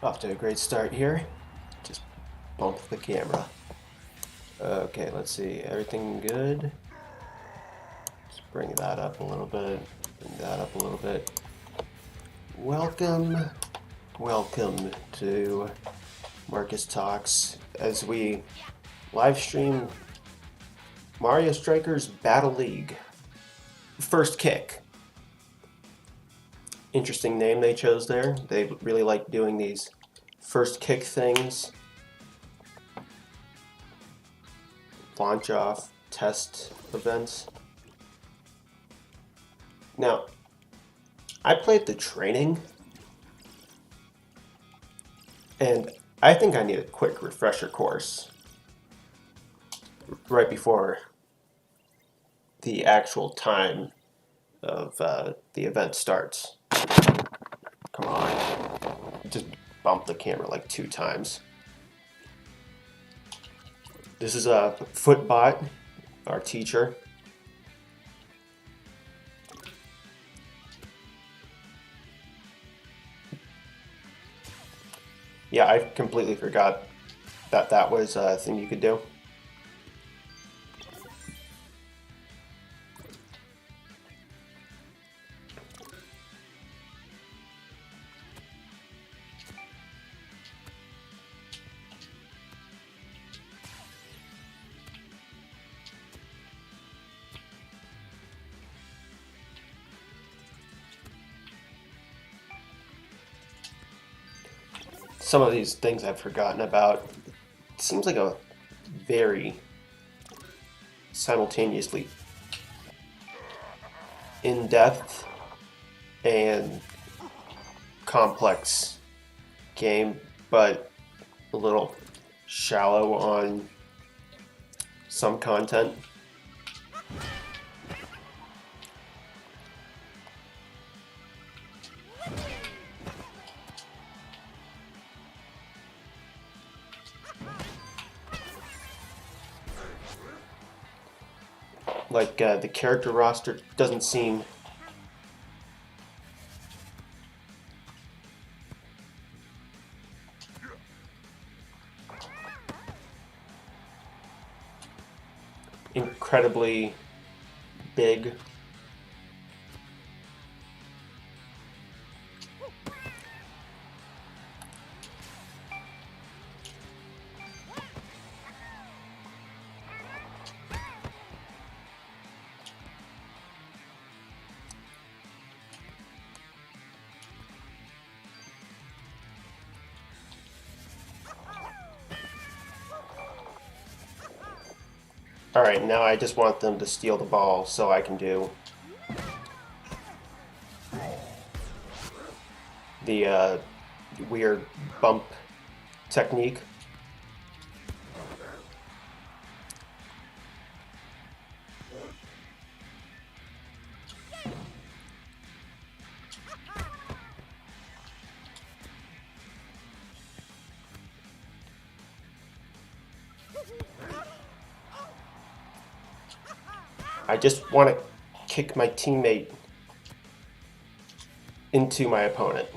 Off to a great start here. Just bump the camera. Okay, let's see. Everything good? Let's bring that up a little bit. Bring that up a little bit. Welcome to Marcus Talks as we live stream Mario Strikers Battle League. First Kick. Interesting name they chose there. They really like doing these first kick things. Launch off test events. Now, I played the training, and I think I need a quick refresher course right before the actual time of the event starts. Come on. Just bump the camera like 2 times. This is a Footbot, our teacher. Yeah, I completely forgot that was a thing you could do. Some of these things I've forgotten about. It seems like a very simultaneously in-depth and complex game, but a little shallow on some content. Like the character roster doesn't seem incredibly big. Alright, now I just want them to steal the ball so I can do the weird bump technique. I just want to kick my teammate into my opponent.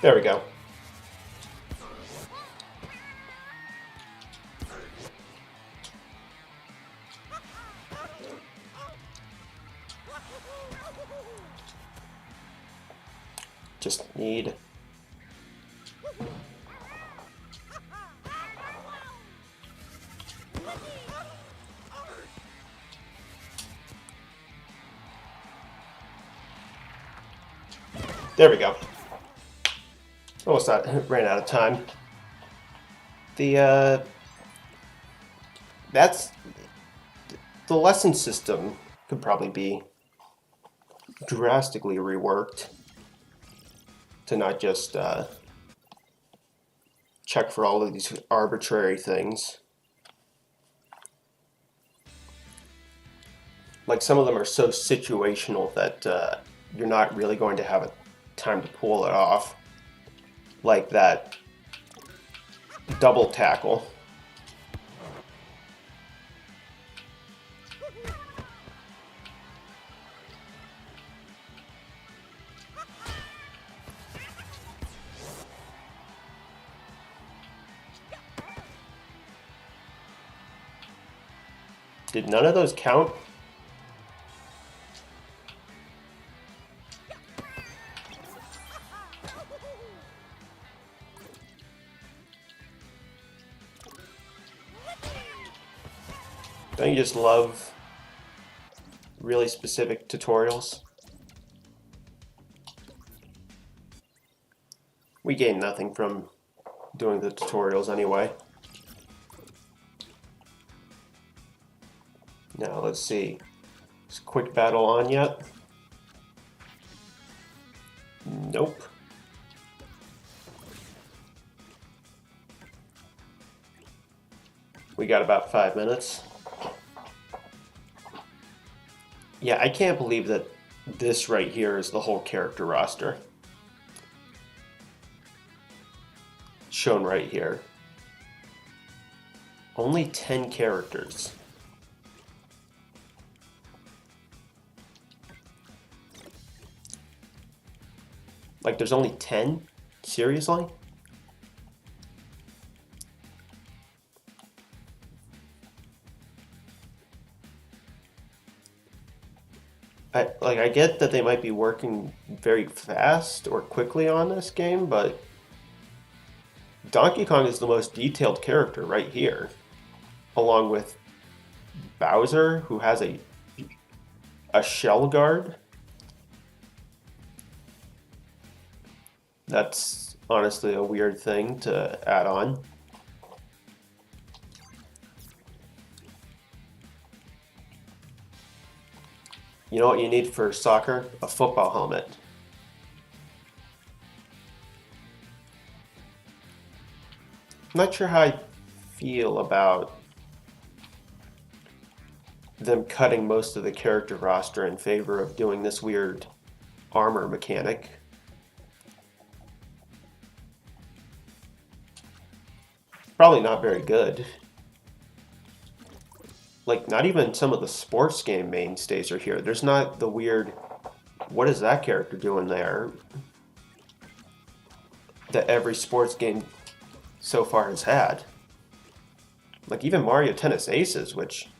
There we go. Just need there we go. Almost ran out of time. That's the lesson system could probably be drastically reworked to not just check for all of these arbitrary things. Like some of them are so situational that you're not really going to have a time to pull it off. Like that double tackle. Did none of those count? Don't you just love really specific tutorials? We gain nothing from doing the tutorials anyway. Now let's see. Is quick battle on yet? Nope. We got about 5 minutes. Yeah, I can't believe that this right here is the whole character roster. Shown right here. Only 10 characters. Like, there's only 10? Seriously? I get that they might be working very fast or quickly on this game, but Donkey Kong is the most detailed character right here, along with Bowser, who has a shell guard. That's honestly a weird thing to add on. You know what you need for soccer? A football helmet. I'm not sure how I feel about them cutting most of the character roster in favor of doing this weird armor mechanic. Probably not very good. Like, not even some of the sports game mainstays are here. There's not the weird, what is that character doing there, that every sports game so far has had. Like, even Mario Tennis Aces, which,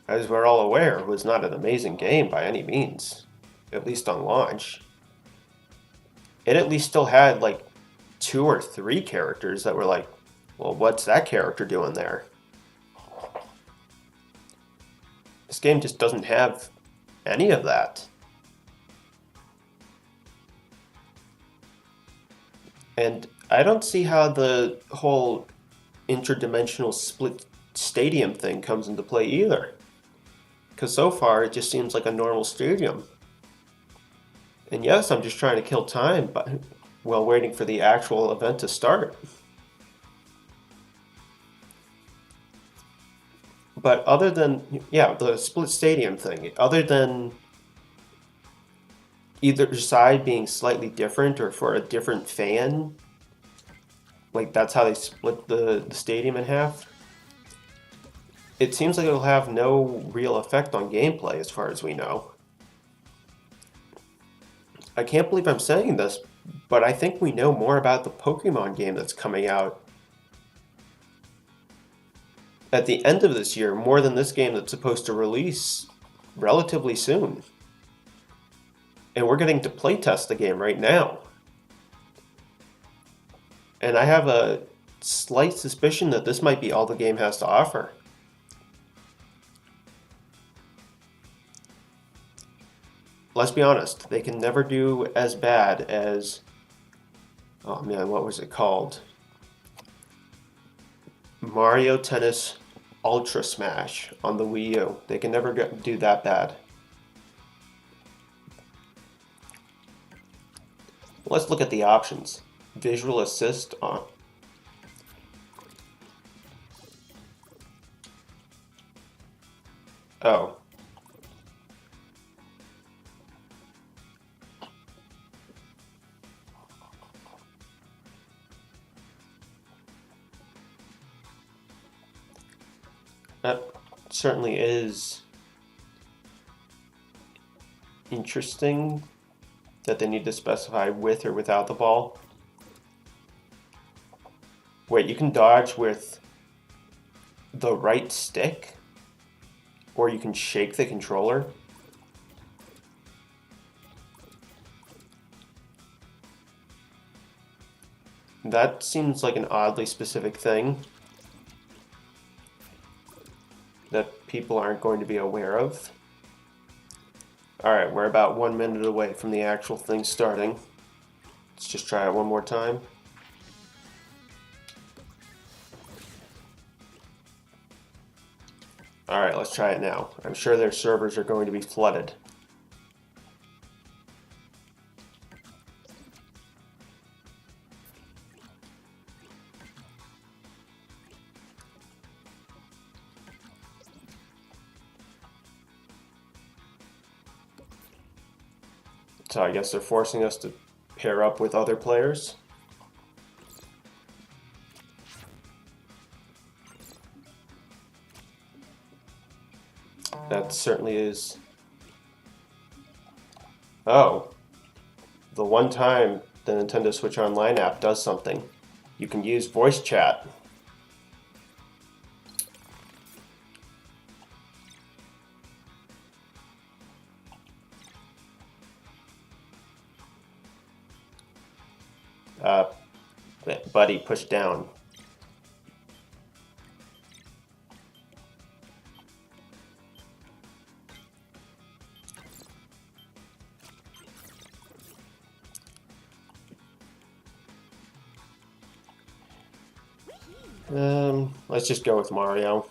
as we're all aware, was not an amazing game by any means, at least on launch. It at least still had, like, 2 or 3 characters that were like, well, what's that character doing there? This game just doesn't have any of that. And I don't see how the whole interdimensional split stadium thing comes into play either. Because so far it just seems like a normal stadium. And yes, I'm just trying to kill time while waiting for the actual event to start. But other than, yeah, the split stadium thing, other than either side being slightly different or for a different fan, like that's how they split the stadium in half, it seems like it'll have no real effect on gameplay as far as we know. I can't believe I'm saying this, but I think we know more about the Pokemon game that's coming out at the end of this year, more than this game that's supposed to release relatively soon. And we're getting to playtest the game right now. And I have a slight suspicion that this might be all the game has to offer. Let's be honest, they can never do as bad as, oh man, what was it called? Mario Tennis Ultra Smash on the Wii U. They can never do that bad. Let's look at the options. Visual assist on. Oh. certainly is interesting that they need to specify with or without the ball. Wait, you can dodge with the right stick? Or you can shake the controller? That seems like an oddly specific thing that people aren't going to be aware of. Alright, we're about 1 minute away from the actual thing starting. Let's just try it one more time. Alright, let's try it now. I'm sure their servers are going to be flooded. So I guess they're forcing us to pair up with other players. That certainly is. Oh. The one time the Nintendo Switch Online app does something. You can use voice chat. Buddy, push down. Let's just go with Mario.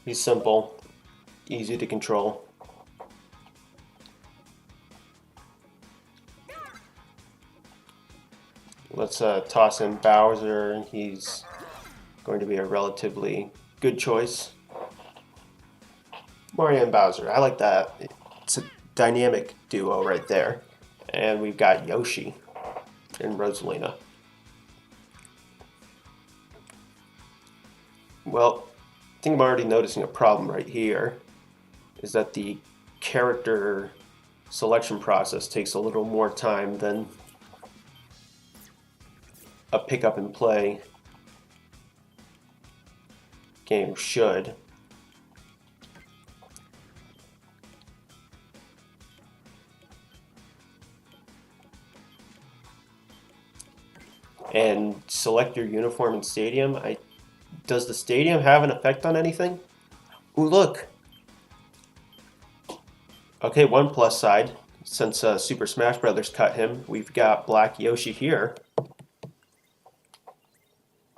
He's simple, easy to control. Let's toss in Bowser. He's going to be a relatively good choice. Mario and Bowser, I like that. It's a dynamic duo right there. And we've got Yoshi and Rosalina. Well, I think I'm already noticing a problem right here, is that the character selection process takes a little more time than a pick up and play game should. And select your uniform in Stadium. Does the Stadium have an effect on anything? Ooh, look! Okay, one plus side. Since Super Smash Bros. Cut him, we've got Black Yoshi here.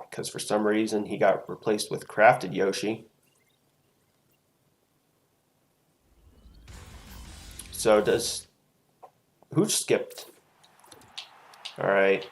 Because for some reason he got replaced with Crafted Yoshi. So does... Who skipped? Alright.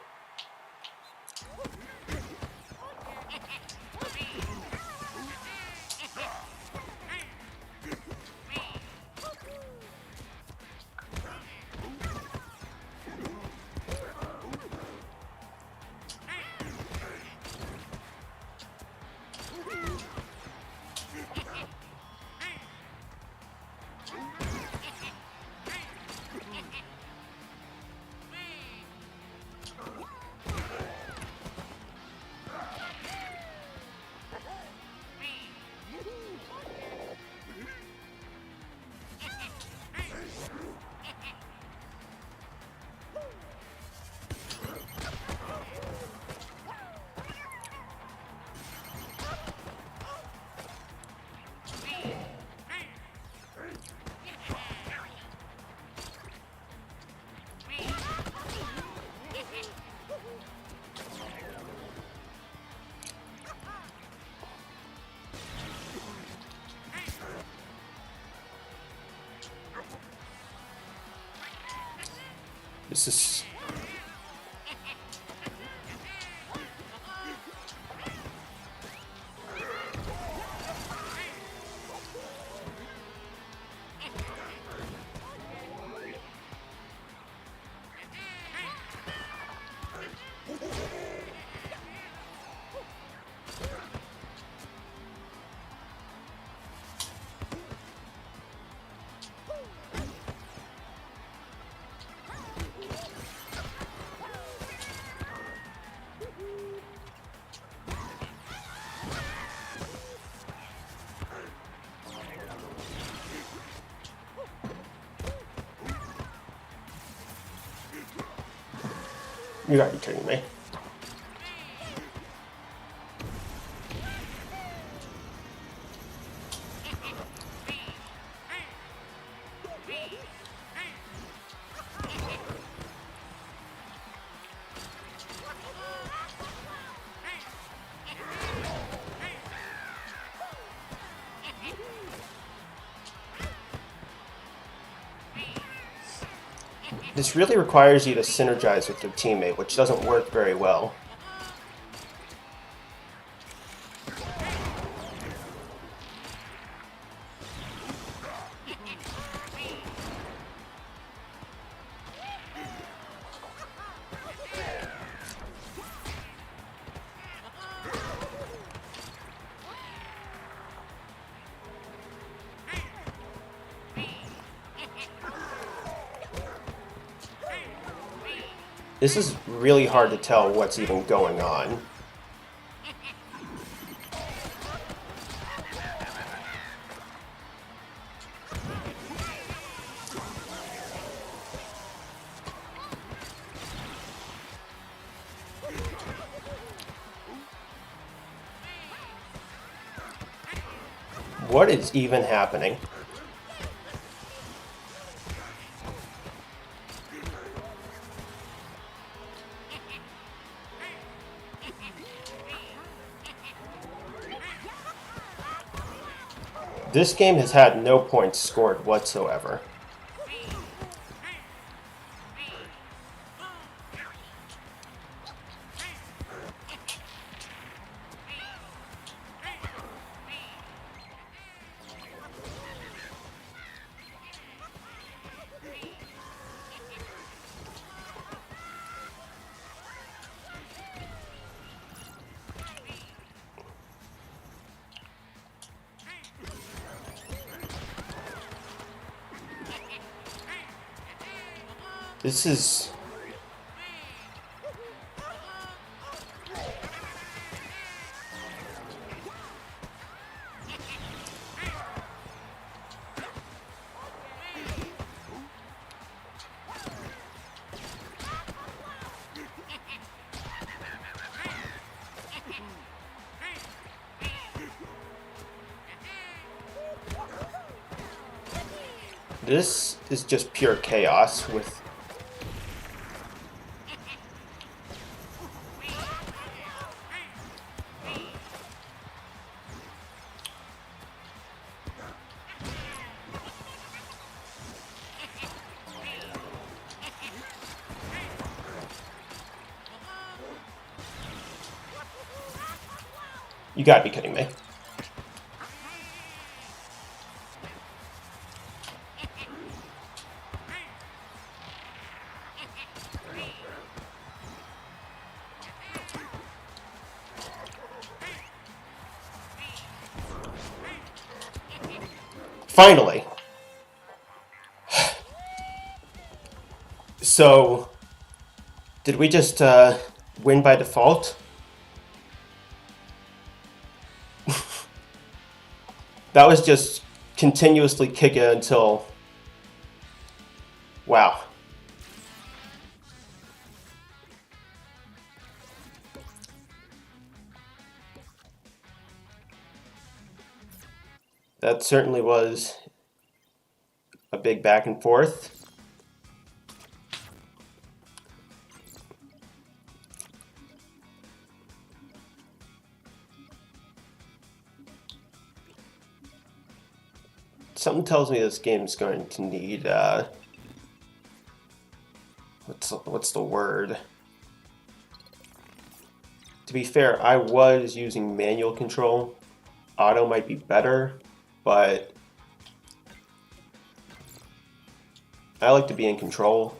This is... You gotta be kidding me. This really requires you to synergize with your teammate, which doesn't work very well. This is really hard to tell what's even going on. What is even happening? This game has had no points scored whatsoever. This is... This is just pure chaos with... You gotta be kidding me. Finally. So, did we just win by default? That was just continuously kicking until... Wow. That certainly was a big back and forth. Something tells me this game's going to need, what's the word? To be fair, I was using manual control. Auto might be better, but I like to be in control.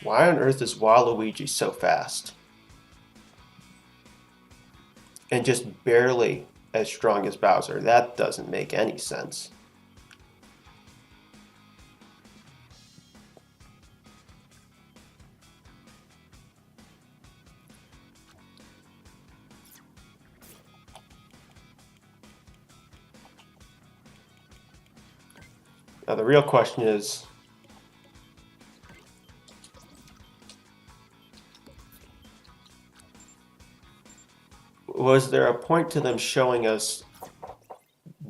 Why on earth is Waluigi so fast? And just barely as strong as Bowser? That doesn't make any sense. Now the real question is, was there a point to them showing us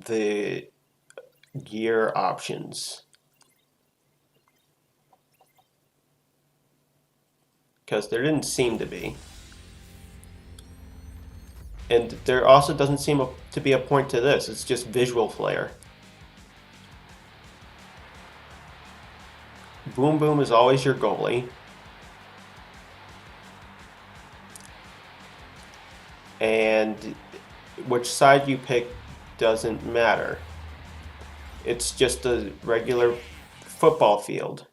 the gear options? Because there didn't seem to be. And there also doesn't seem to be a point to this. It's just visual flair. Boom Boom is always your goalie. And which side you pick doesn't matter. It's just a regular football field.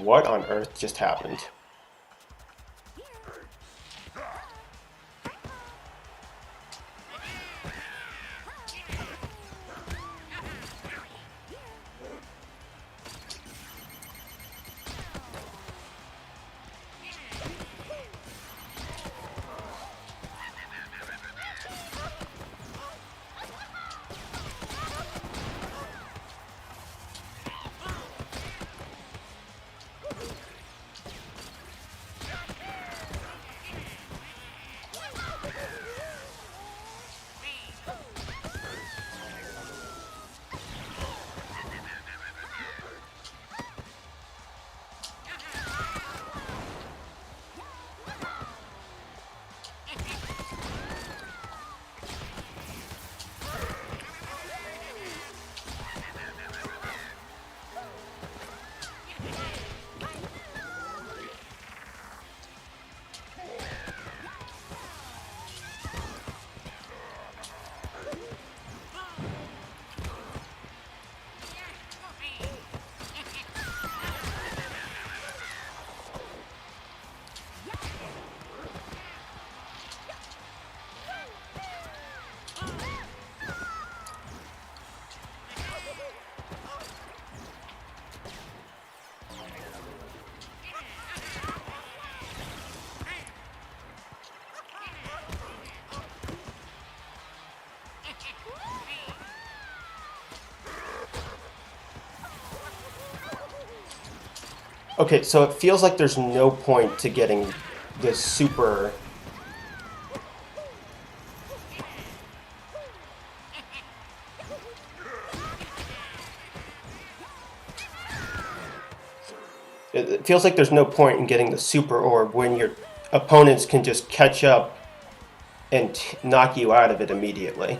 What on earth just happened? Okay, so it feels like there's no point to getting this super... It feels like there's no point in getting the super orb when your opponents can just catch up and knock you out of it immediately.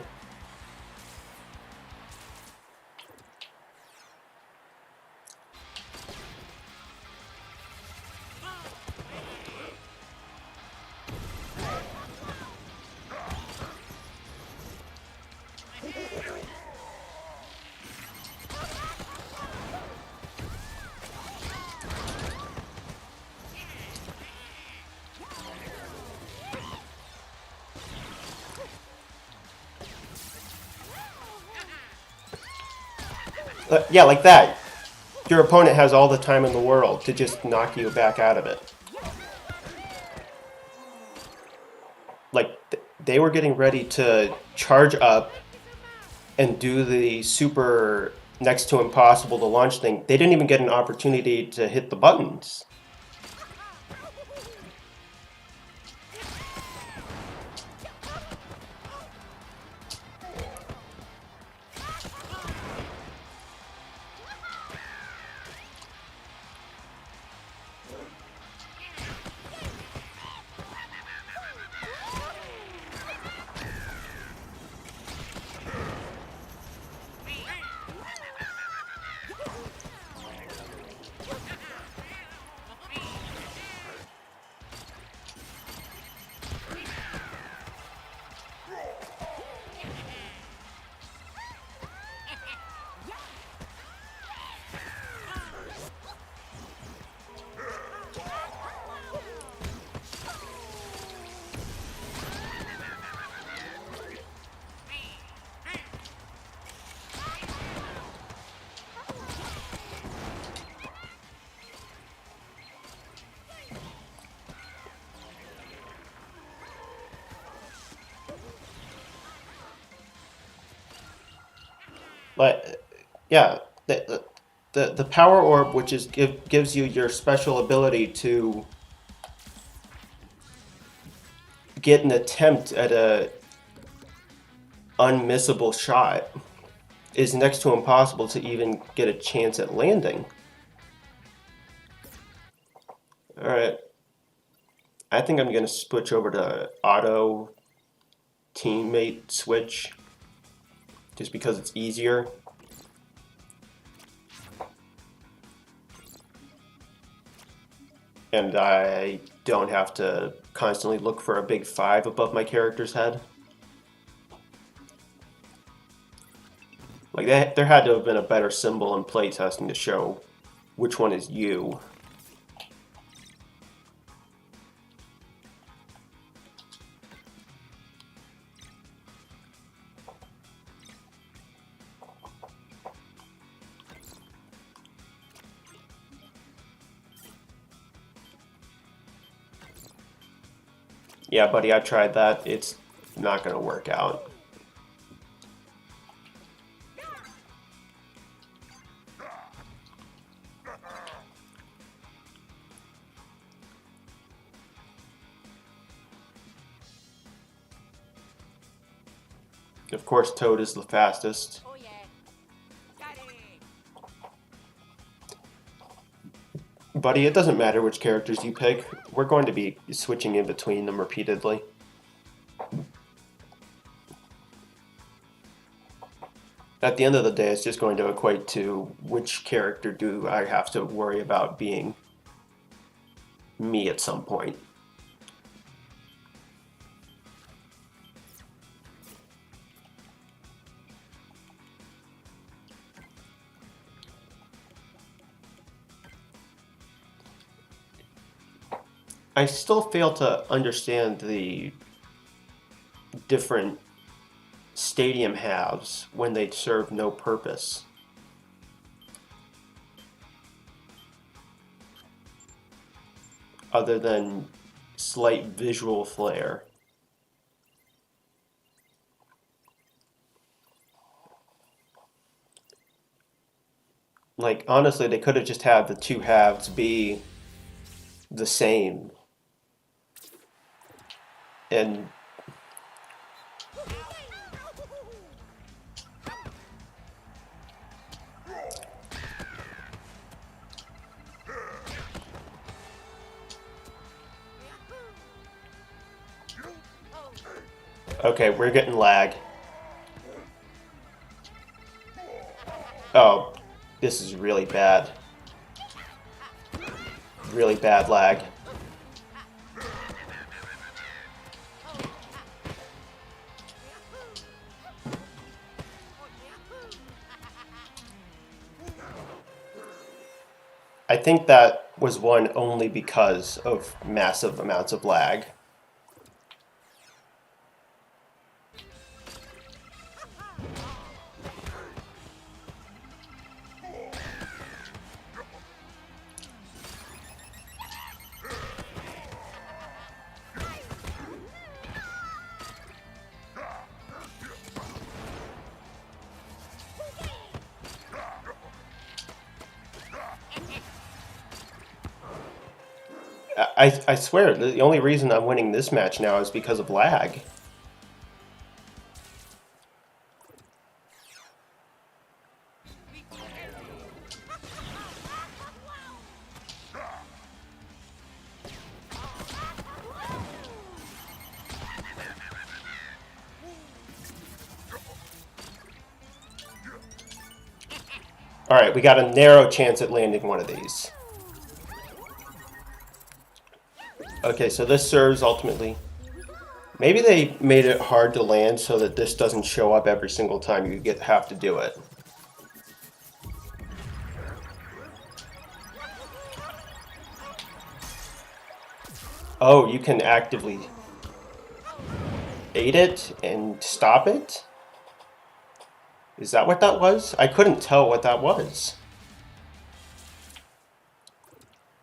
Yeah, like that. Your opponent has all the time in the world to just knock you back out of it. Like, they were getting ready to charge up and do the super next to impossible to launch thing. They didn't even get an opportunity to hit the buttons. Like, yeah, the power orb, which is gives you your special ability to get an attempt at a unmissable shot, is next to impossible to even get a chance at landing. All right, I think I'm gonna switch over to auto teammate switch, just because it's easier. And I don't have to constantly look for a big 5 above my character's head. Like, there had to have been a better symbol in playtesting to show which one is you. Yeah, buddy, I tried that. It's not going to work out. Of course, Toad is the fastest. Oh yeah. Got it. Buddy, it doesn't matter which characters you pick. We're going to be switching in between them repeatedly. At the end of the day, it's just going to equate to which character do I have to worry about being me at some point. I still fail to understand the different stadium halves when they serve no purpose. Other than slight visual flair. Like, honestly, they could have just had the two halves be the same. And okay, we're getting lag. Oh, this is really bad. Really bad lag. I think that was won only because of massive amounts of lag. I swear, the only reason I'm winning this match now is because of lag. Alright, we got a narrow chance at landing one of these. Okay, so this serves ultimately. Maybe they made it hard to land so that this doesn't show up every single time you have to do it. Oh, you can actively aid it and stop it? Is that what that was? I couldn't tell what that was.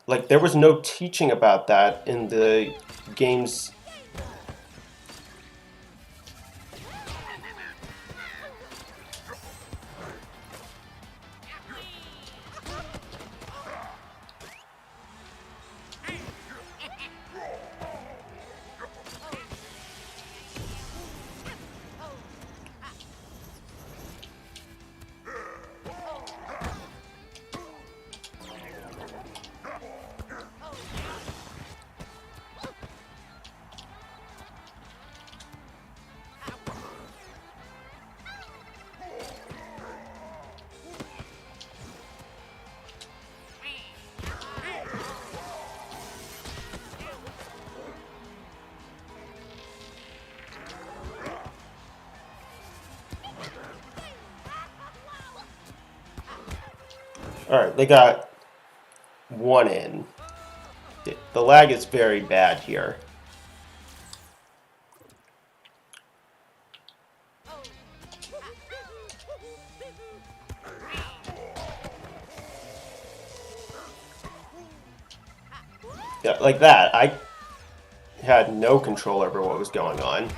Like, there was no teaching about that in the game's... Alright, they got one in. The lag is very bad here. Yeah, like that. I had no control over what was going on.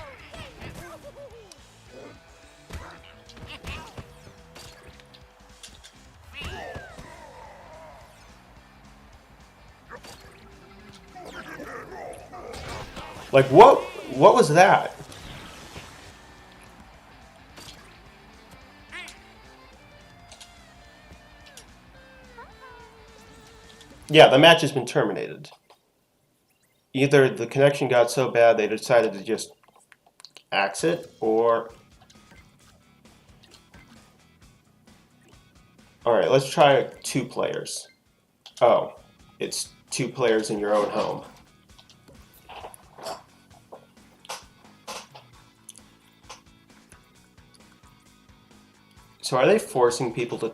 Like, what was that? Yeah, the match has been terminated. Either the connection got so bad they decided to just axe it, or... Alright, let's try 2 players. Oh, it's 2 players in your own home. So are they forcing people to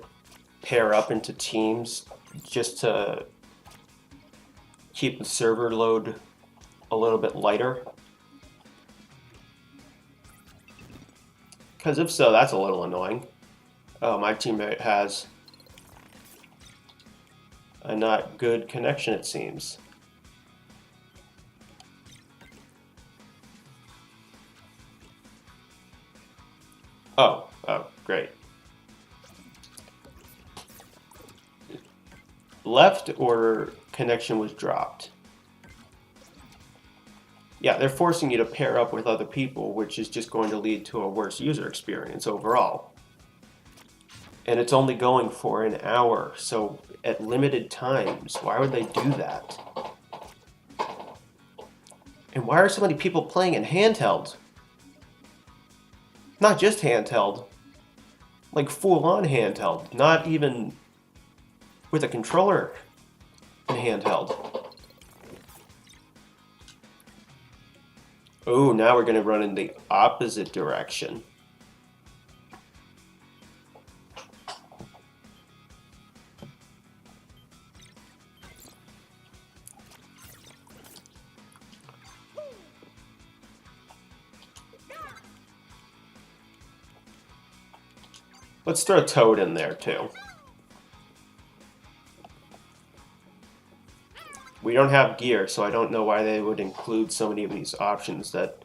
pair up into teams just to keep the server load a little bit lighter? Because if so, that's a little annoying. Oh, my teammate has a not good connection, it seems. Oh, great. Left or connection was dropped. Yeah, they're forcing you to pair up with other people, which is just going to lead to a worse user experience overall. And it's only going for an hour, so at limited times, why would they do that? And why are so many people playing in handheld? Not just handheld, like full-on handheld, not even with a controller in handheld. Oh, now we're going to run in the opposite direction. Let's throw Toad in there too. We don't have gear, so I don't know why they would include so many of these options that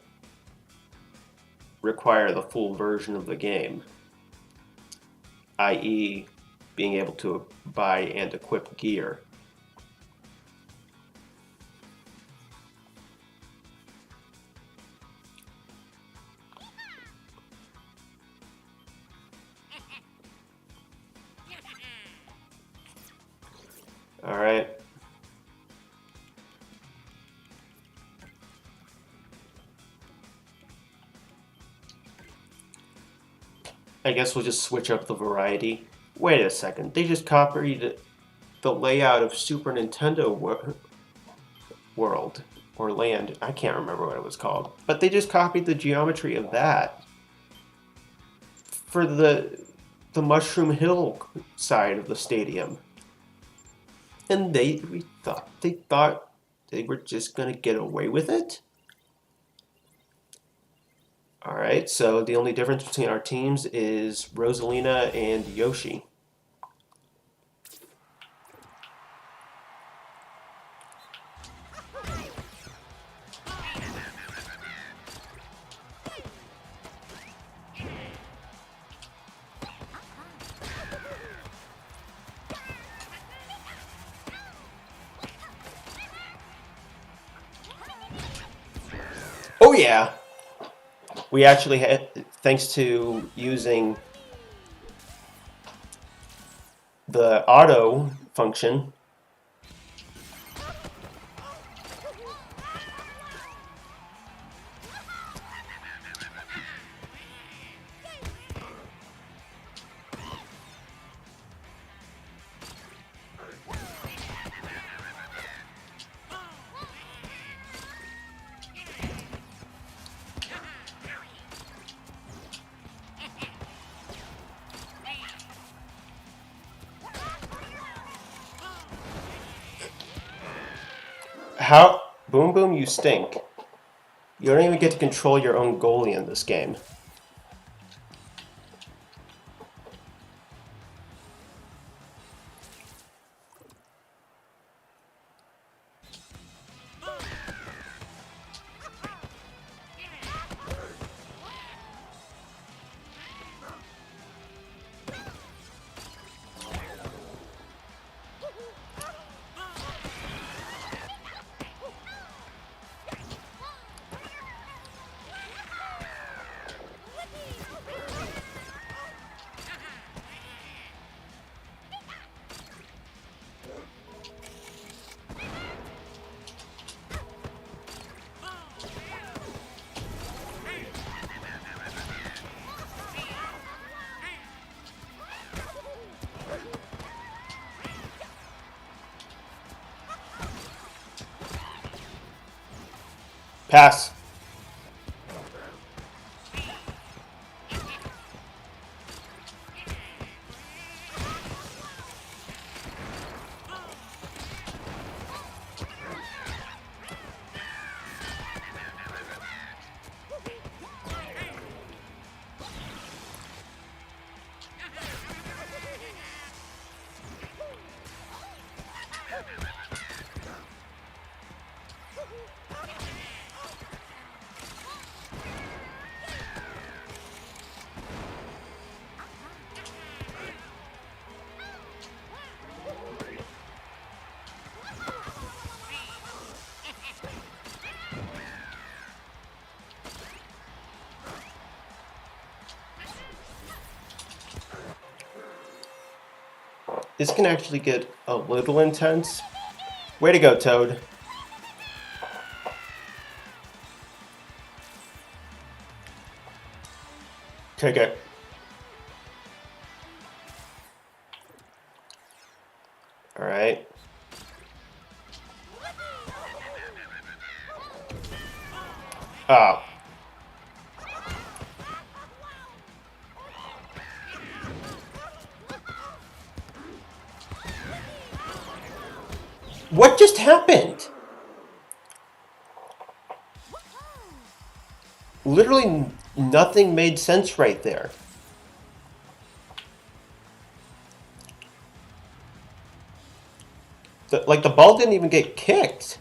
require the full version of the game, i.e. being able to buy and equip gear. All right. I guess we'll just switch up the variety. Wait a second, they just copied the layout of Super Nintendo World, or Land, I can't remember what it was called. But they just copied the geometry of that for the Mushroom Hill side of the stadium. And they thought they were just gonna get away with it? Alright, so the only difference between our teams is Rosalina and Yoshi. Oh yeah! We actually had, thanks to using the auto function, How? Boom Boom, you stink. You don't even get to control your own goalie in this game. Pass. This can actually get a little intense. Way to go, Toad. Take it. All right. Oh. What just happened? Literally nothing made sense right there. Like the ball didn't even get kicked.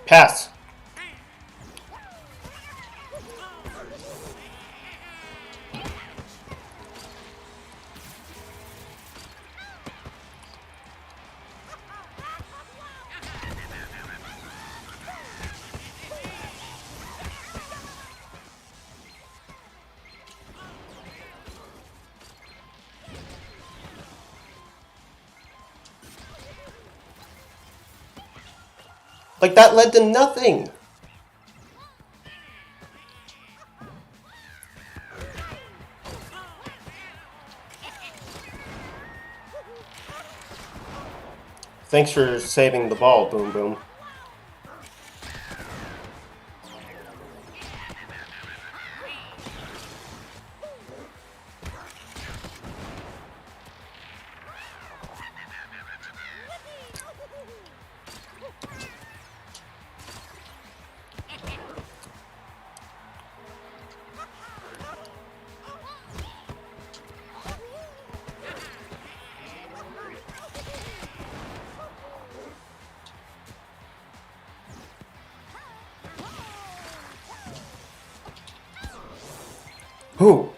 Pass. Like that led to nothing. Thanks for saving the ball, Boom Boom. Who?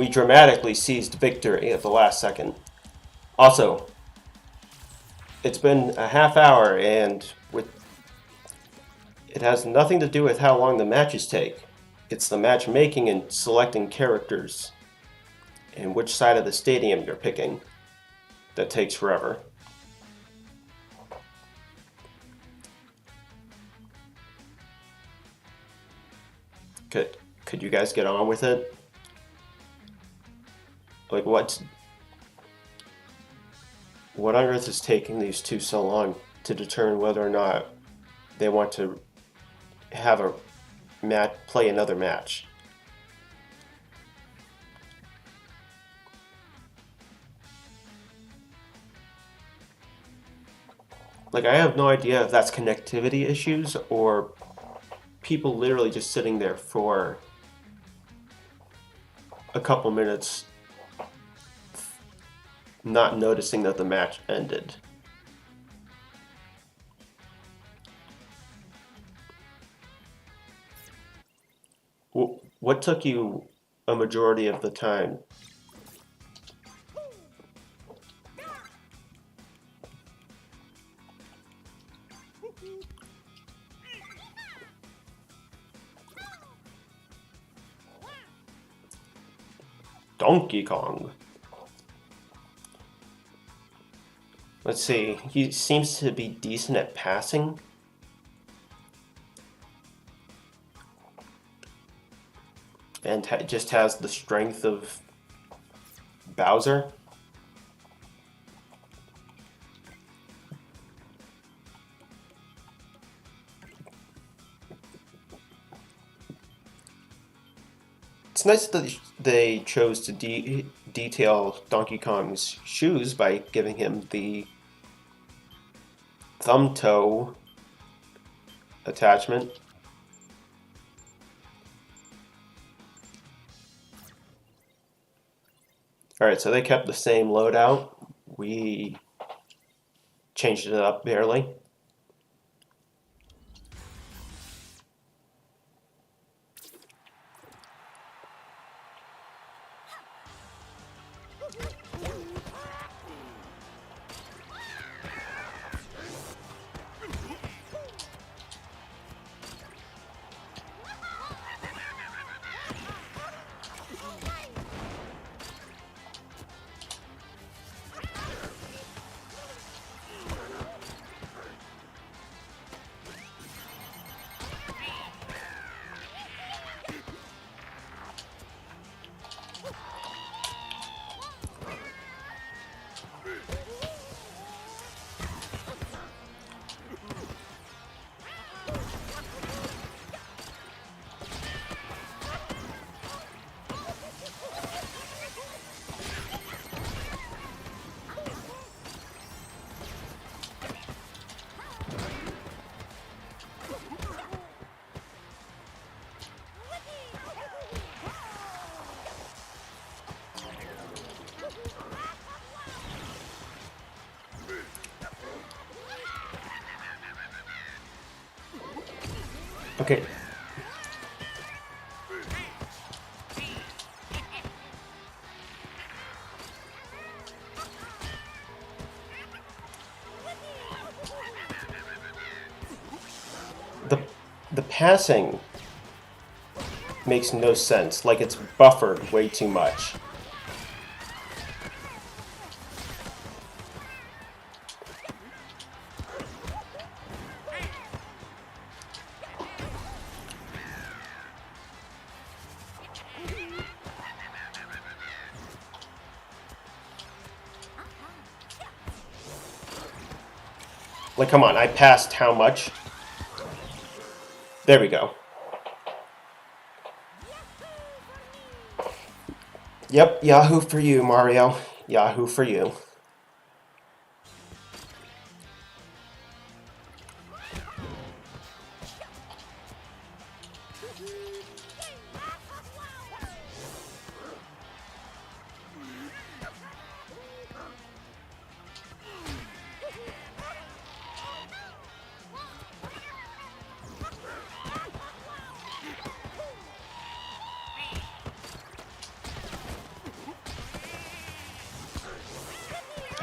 we dramatically seized victory at the last second. Also, it's been a half hour, and it has nothing to do with how long the matches take. It's the matchmaking and selecting characters and which side of the stadium you're picking that takes forever. Could you guys get on with it? Like, what on earth is taking these two so long to determine whether or not they want to have a play another match? Like, I have no idea if that's connectivity issues or people literally just sitting there for a couple minutes not noticing that the match ended. What took you a majority of the time? Donkey Kong. Let's see, he seems to be decent at passing. And just has the strength of Bowser. It's nice that they chose to detail Donkey Kong's shoes by giving him the thumb toe attachment. Alright, so they kept the same loadout. We changed it up barely. Okay. The passing makes no sense, like it's buffered way too much. Like, come on, I passed how much? There we go. Yep, Yahoo for you, Mario. Yahoo for you.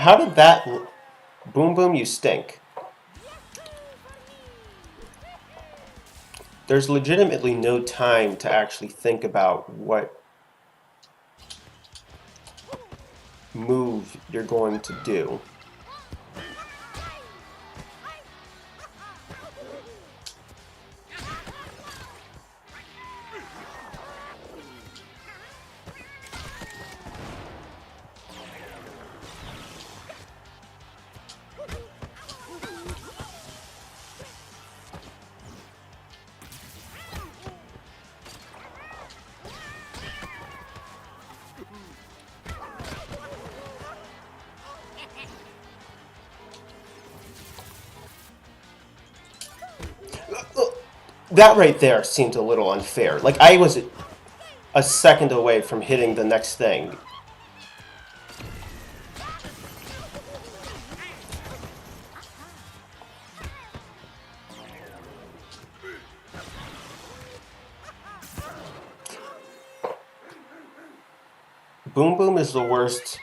How did that... Boom Boom, you stink. There's legitimately no time to actually think about what move you're going to do. That right there seemed a little unfair. Like, I was a second away from hitting the next thing. Boom Boom is the worst.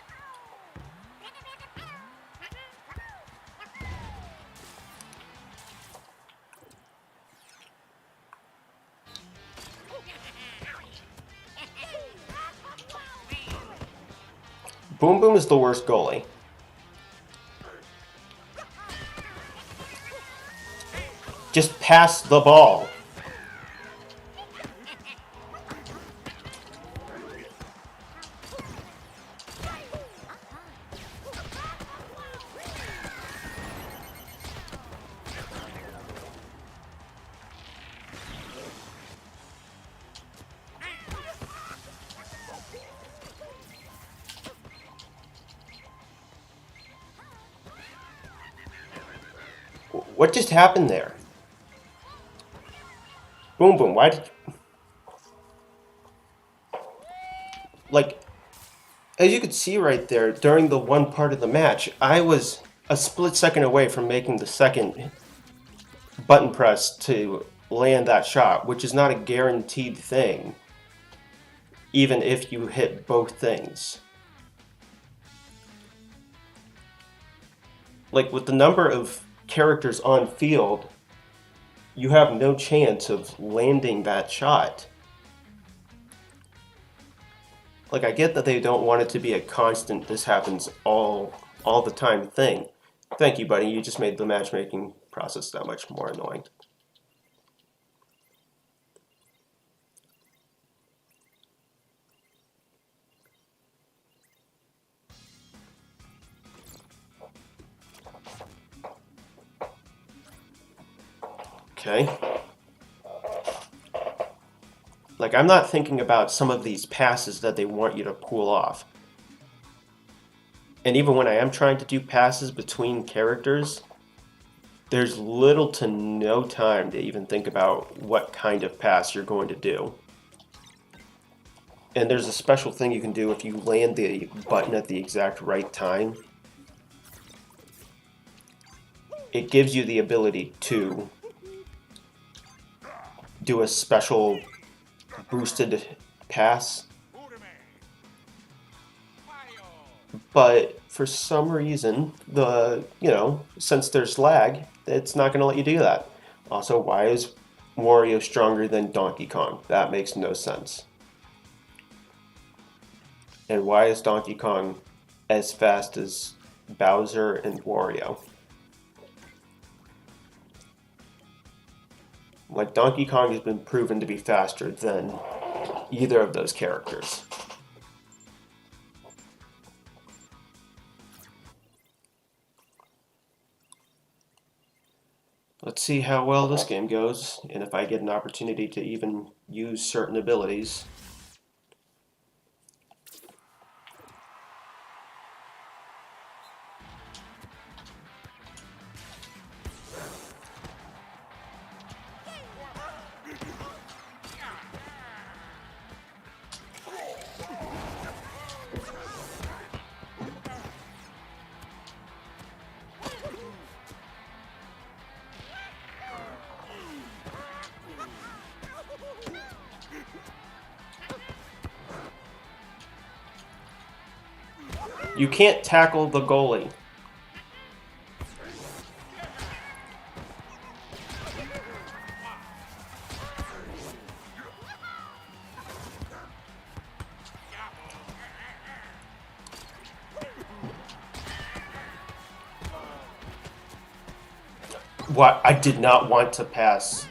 Boom Boom is the worst goalie. Just pass the ball. What just happened there? Boom Boom, why did... Like, as you could see right there, during the one part of the match, I was a split second away from making the second button press to land that shot, which is not a guaranteed thing, even if you hit both things. Like, with the number of characters on field, you have no chance of landing that shot. Like, I get that they don't want it to be a constant, this happens all the time thing. Thank you, buddy. You just made the matchmaking process that much more annoying. Okay. Like, I'm not thinking about some of these passes that they want you to pull off. And even when I am trying to do passes between characters, there's little to no time to even think about what kind of pass you're going to do. And there's a special thing you can do if you land the button at the exact right time. It gives you the ability to do a special boosted pass. But for some reason, since there's lag, it's not going to let you do that. Also, why is Wario stronger than Donkey Kong? That makes no sense. And why is Donkey Kong as fast as Bowser and Wario? Like, Donkey Kong has been proven to be faster than either of those characters. Let's see how well this game goes, and if I get an opportunity to even use certain abilities. You can't tackle the goalie. What? I did not want to pass.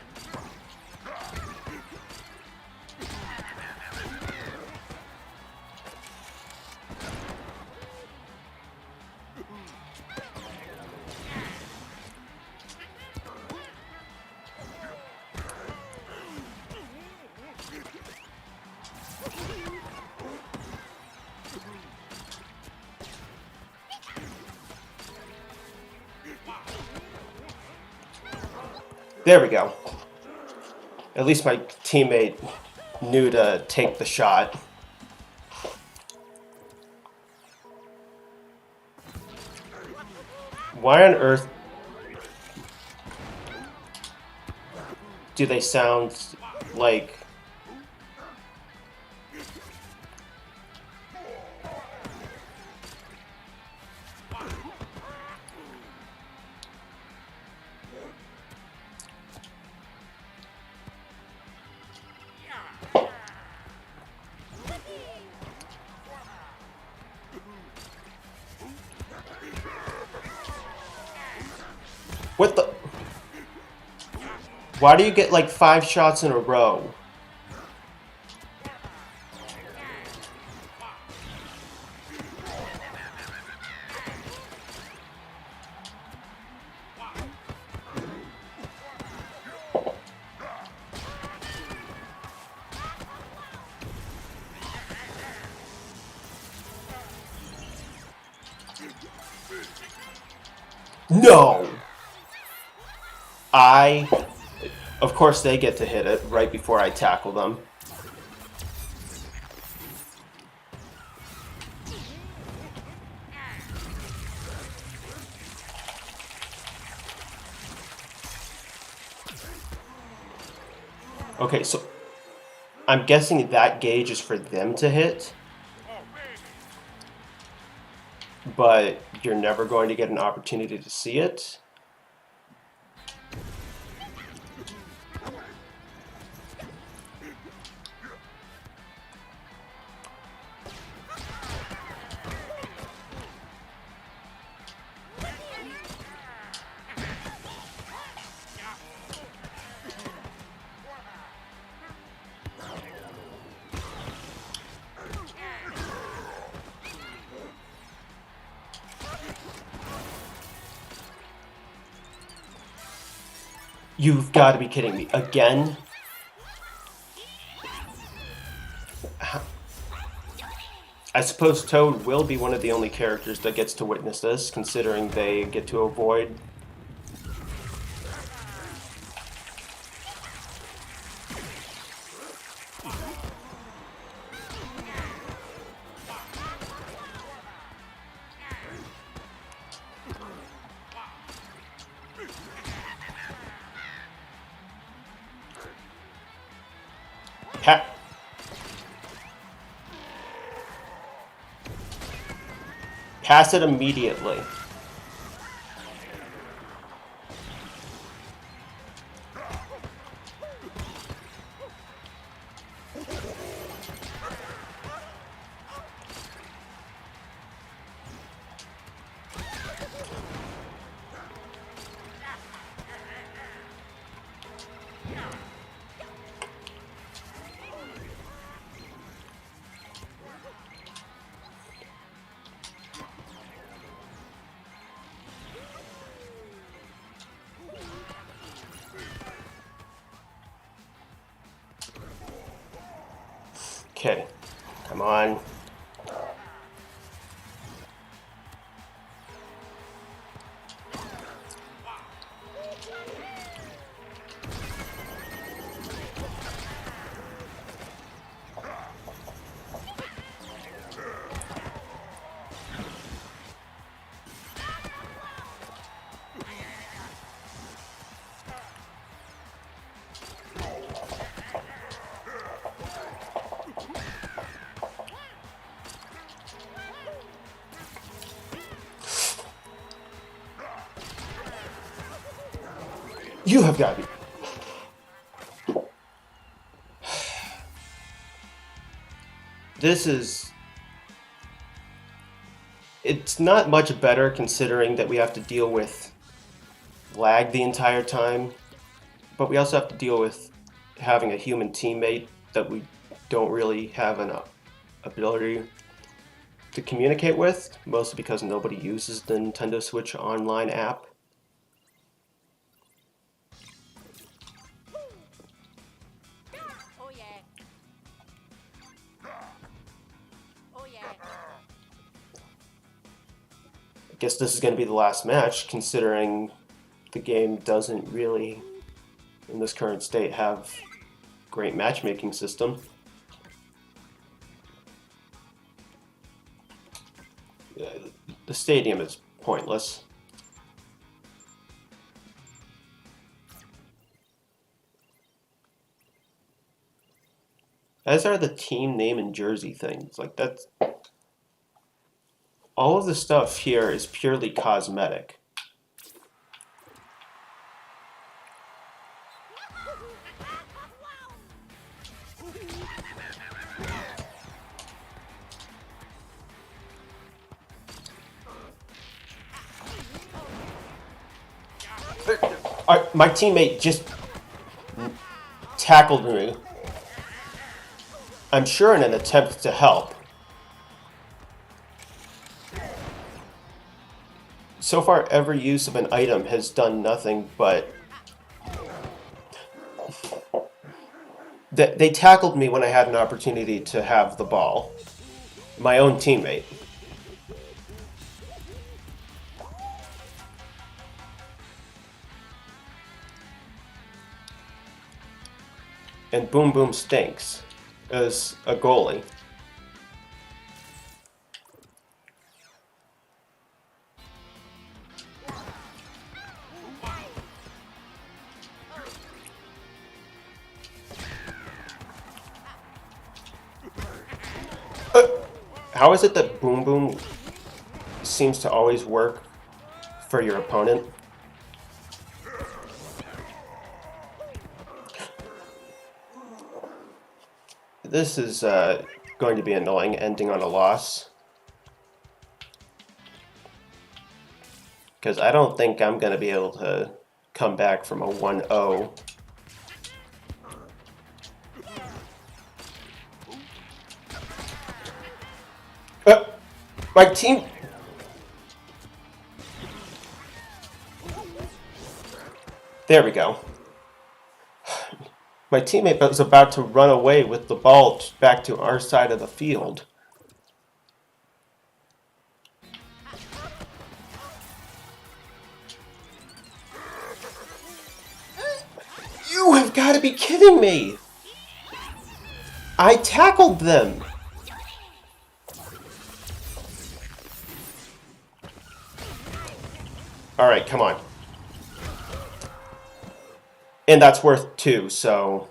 There we go. At least my teammate knew to take the shot. Why on earth do they sound like... What the... Why do you get like 5 shots in a row? No! Of course they get to hit it right before I tackle them. Okay, so I'm guessing that gauge is for them to hit, but you're never going to get an opportunity to see it. You've got to be kidding me. Again? I suppose Toad will be one of the only characters that gets to witness this, considering they get to avoid... Pass it immediately. Okay, come on. You have got to be. This is... It's not much better considering that we have to deal with lag the entire time, but we also have to deal with having a human teammate that we don't really have an ability to communicate with, mostly because nobody uses the Nintendo Switch Online app. Oh yeah. Oh yeah. I guess this is going to be the last match, considering the game doesn't really, in this current state, have great matchmaking system. The stadium is pointless. As are the team name and jersey things. Like, that's... All of the stuff here is purely cosmetic. My teammate just tackled me. I'm sure in an attempt to help. So far, every use of an item has done nothing but... They tackled me when I had an opportunity to have the ball. My own teammate. And Boom Boom stinks as a goalie. How is it that Boom Boom seems to always work for your opponent? This is going to be annoying, ending on a loss. Because I don't think I'm going to be able to come back from a 1-0. My team... There we go. My teammate was about to run away with the ball back to our side of the field. You have got to be kidding me! I tackled them! Alright, come on. And that's worth 2, so...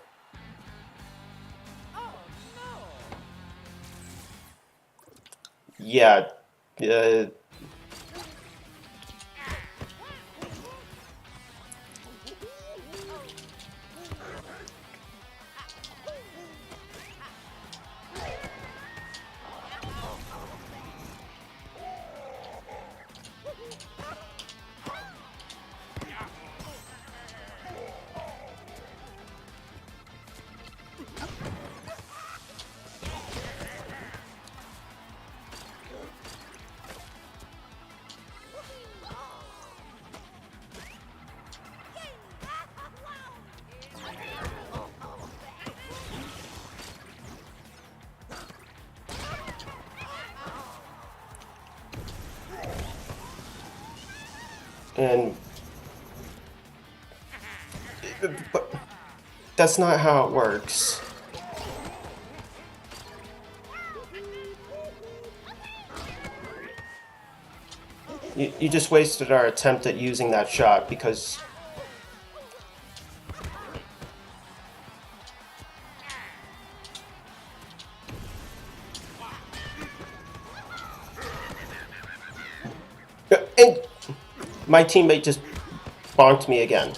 Yeah, and... But that's not how it works. You just wasted our attempt at using that shot because... And my teammate just bonked me again.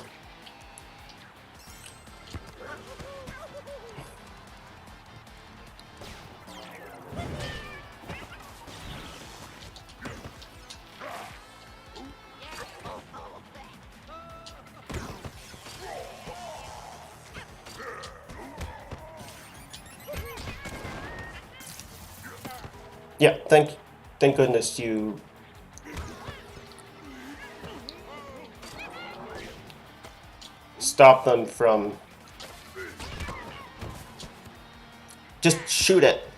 Yeah, thank goodness you stop them from... Just shoot it.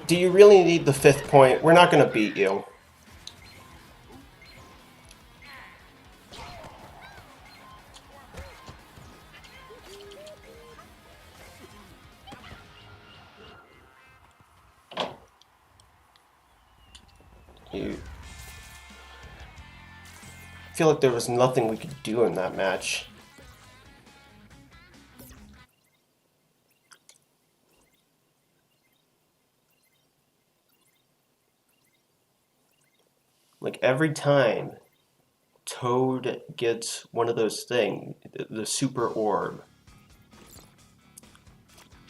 Do you really need the 5th point? We're not going to beat you. I feel like there was nothing we could do in that match. Like every time Toad gets one of those things, the super orb,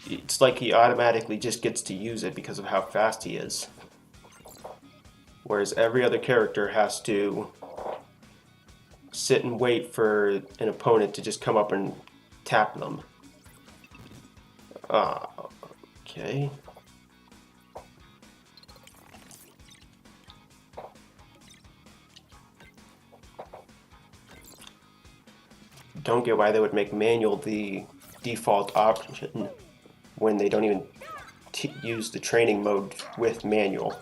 it's like he automatically just gets to use it because of how fast he is. Whereas every other character has to sit and wait for an opponent to just come up and tap them. Okay. Don't get why they would make manual the default option when they don't even use the training mode with manual.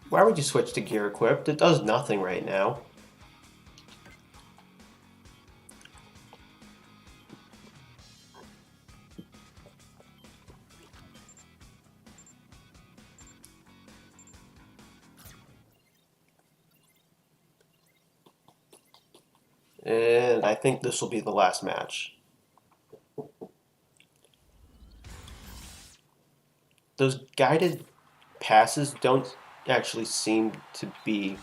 Why would you switch to gear equipped? It does nothing right now. And I think this will be the last match. Those guided passes don't actually seem to be...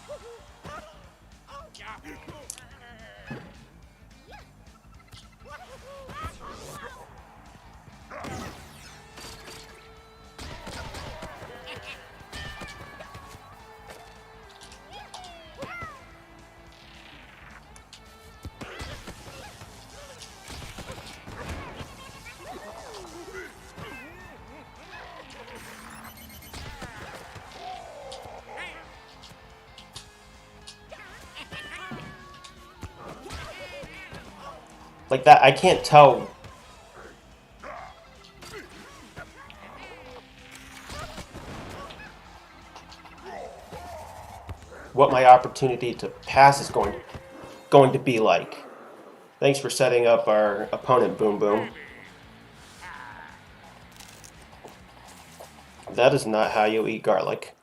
like that, I can't tell what my opportunity to pass is going to be like. Thanks for setting up our opponent, Boom Boom. That is not how you eat garlic.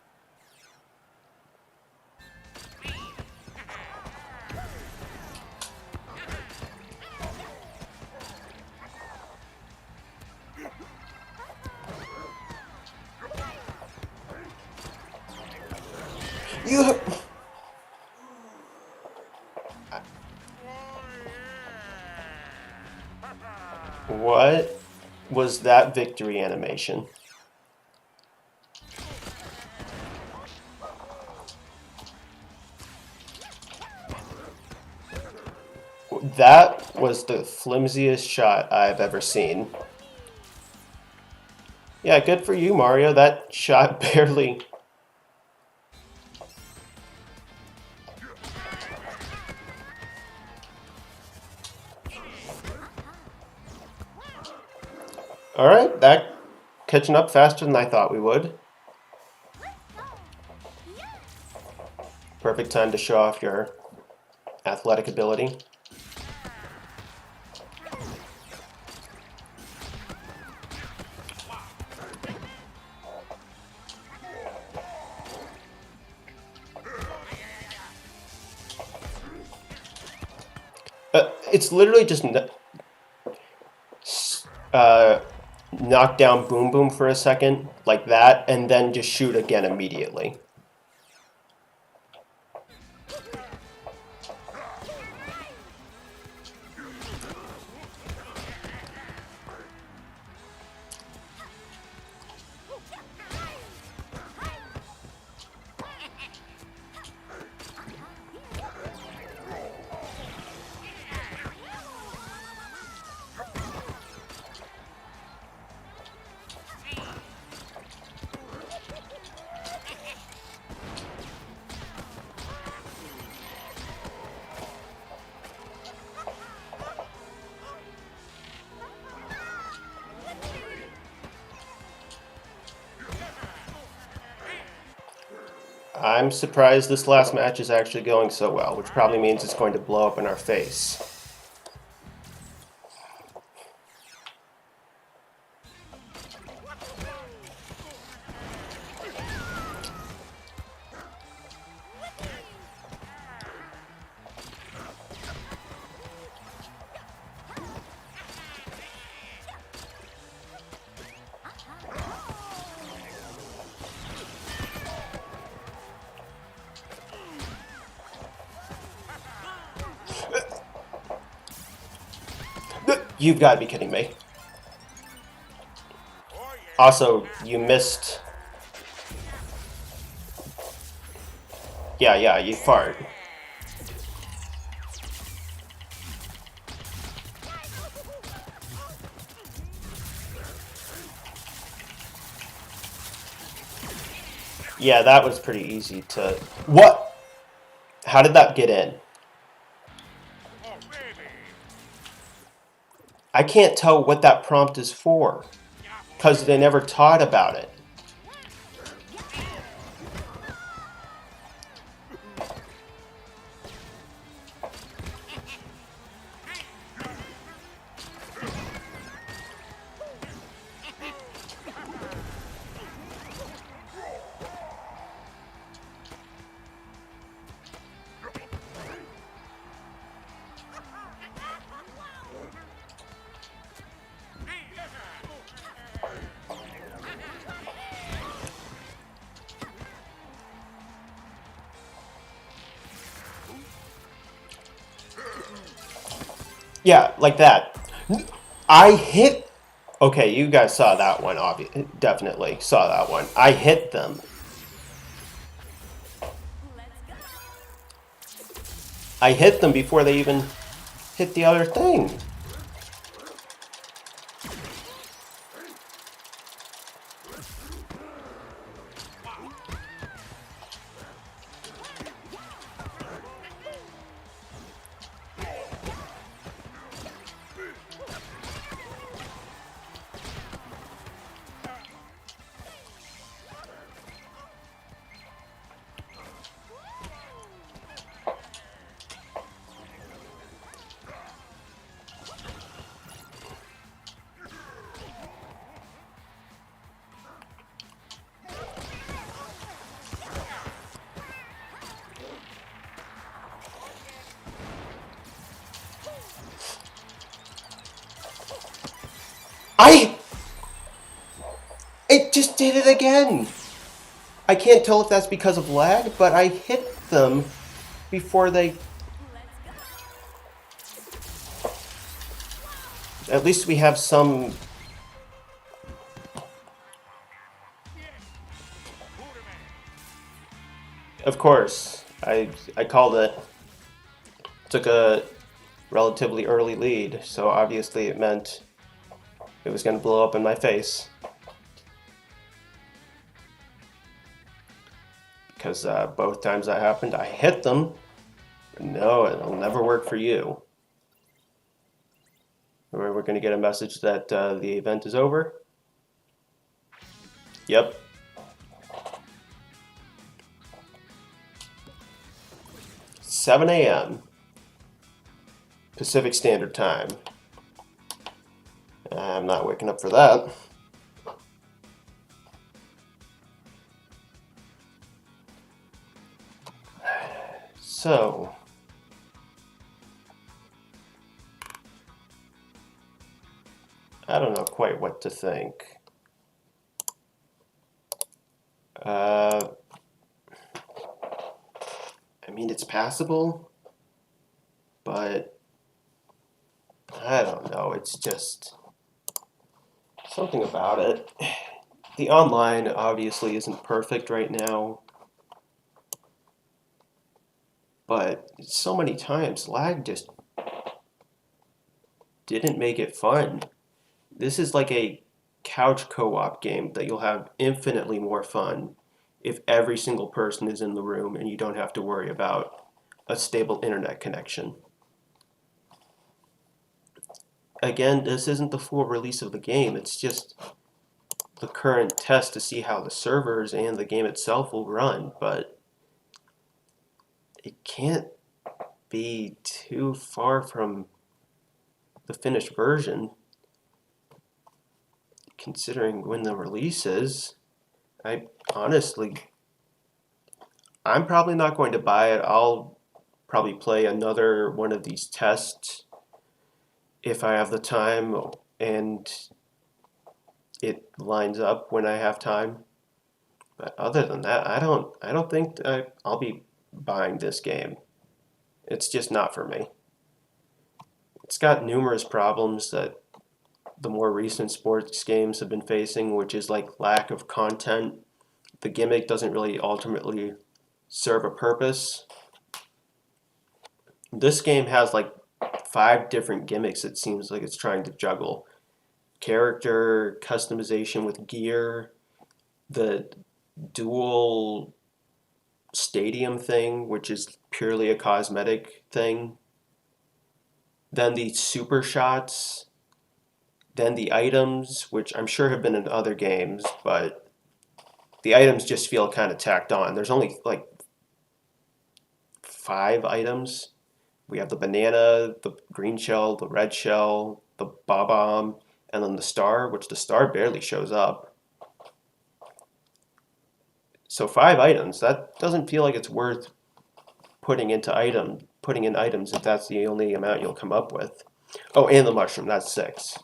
You... What was that victory animation? That was the flimsiest shot I've ever seen. Yeah, good for you, Mario. That shot barely... Alright, that catching up faster than I thought we would. Perfect time to show off your athletic ability. It's literally just uh, knock down Boom Boom for a second, like that, and then just shoot again immediately. I'm surprised this last match is actually going so well, which probably means it's going to blow up in our face. You've got to be kidding me. Also, you missed... Yeah, you fart. Yeah, that was pretty easy to... What? How did that get in? I can't tell what that prompt is for, because they never taught about it. Yeah, like that. I hit... Okay, you guys saw that one, definitely saw that one. I hit them. I hit them before they even hit the other thing. It just did it again! I can't tell if that's because of lag, but I hit them before they... At least we have some... Of course, I called it. Took a relatively early lead, so obviously it meant it was going to blow up in my face. Because both times that happened, I hit them. No, it'll never work for you. We're going to get a message that the event is over. Yep. $7 a.m. Pacific Standard Time. I'm not waking up for that. So, I don't know quite what to think. I mean, it's passable, but I don't know. It's just something about it. The online obviously isn't perfect right now, but so many times lag just didn't make it fun. This is like a couch co-op game that you'll have infinitely more fun if every single person is in the room and you don't have to worry about a stable internet connection. Again, this isn't the full release of the game, it's just the current test to see how the servers and the game itself will run, but it can't be too far from the finished version considering when the release is. I honestly, I'm probably not going to buy it. I'll probably play another one of these tests if I have the time and it lines up when I have time. But other than that, I don't think I'll be buying this game. It's just not for me. It's got numerous problems that the more recent sports games have been facing, which is like lack of content. The gimmick doesn't really ultimately serve a purpose. This game has like 5 different gimmicks it seems like it's trying to juggle. Character customization with gear, the dual stadium thing, which is purely a cosmetic thing, then the super shots, then the items, which I'm sure have been in other games, but the items just feel kind of tacked on. There's only like 5 items. We have the banana, the green shell, the red shell, the bomb, and then the star, which the star barely shows up. So 5 items, that doesn't feel like it's worth putting in items if that's the only amount you'll come up with. Oh, and the mushroom, that's 6.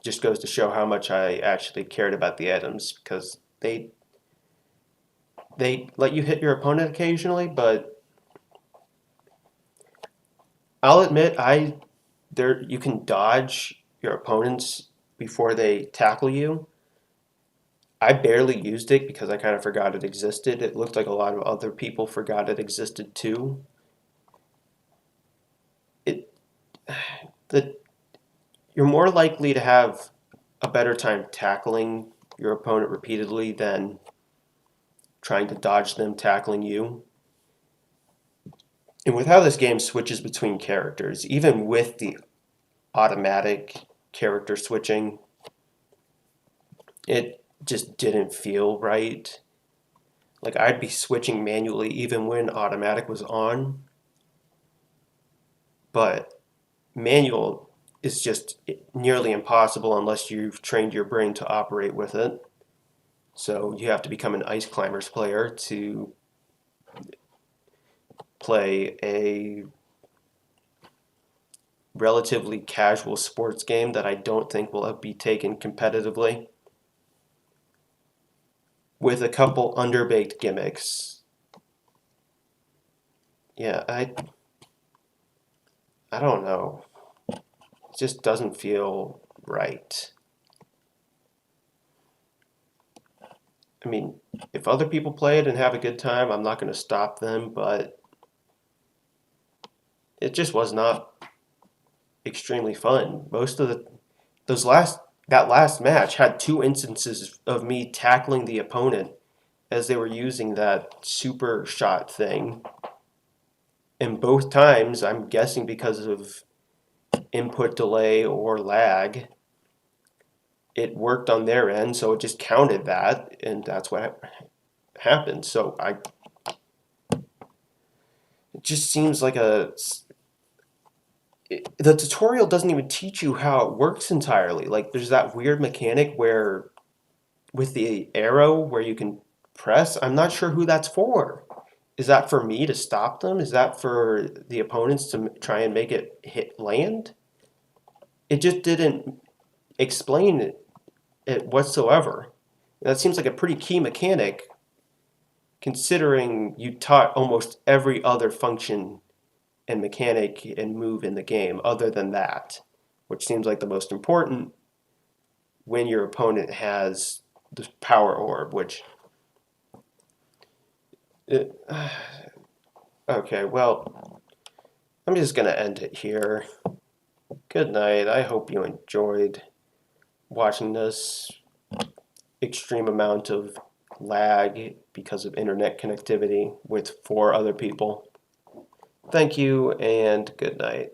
Just goes to show how much I actually cared about the items, because they let you hit your opponent occasionally, but I'll admit you can dodge your opponents before they tackle you. I barely used it because I kind of forgot it existed. It looked like a lot of other people forgot it existed too. It the You're more likely to have a better time tackling your opponent repeatedly than trying to dodge them tackling you. And with how this game switches between characters, even with the automatic character switching, it just didn't feel right. Like I'd be switching manually even when automatic was on, but manual is just nearly impossible unless you've trained your brain to operate with it. So you have to become an Ice Climbers player to play a relatively casual sports game that I don't think will be taken competitively, with a couple underbaked gimmicks. Yeah, I don't know. It just doesn't feel right. I mean, if other people play it and have a good time, I'm not going to stop them, but it just was not extremely fun. Most of that last match had 2 instances of me tackling the opponent as they were using that super shot thing. And both times, I'm guessing because of input delay or lag, it worked on their end, so it just counted that, and that's what happened. So it just seems like the tutorial doesn't even teach you how it works entirely. Like there's that weird mechanic where with the arrow where you can press, I'm not sure who that's for. Is that for me to stop them? Is that for the opponents to try and make it land? It just didn't explain it whatsoever. That seems like a pretty key mechanic, considering you taught almost every other function and mechanic and move in the game other than that, which seems like the most important when your opponent has the power orb, which... okay, well, I'm just going to end it here. Good night. I hope you enjoyed watching this extreme amount of lag because of internet connectivity with 4 other people. Thank you and good night.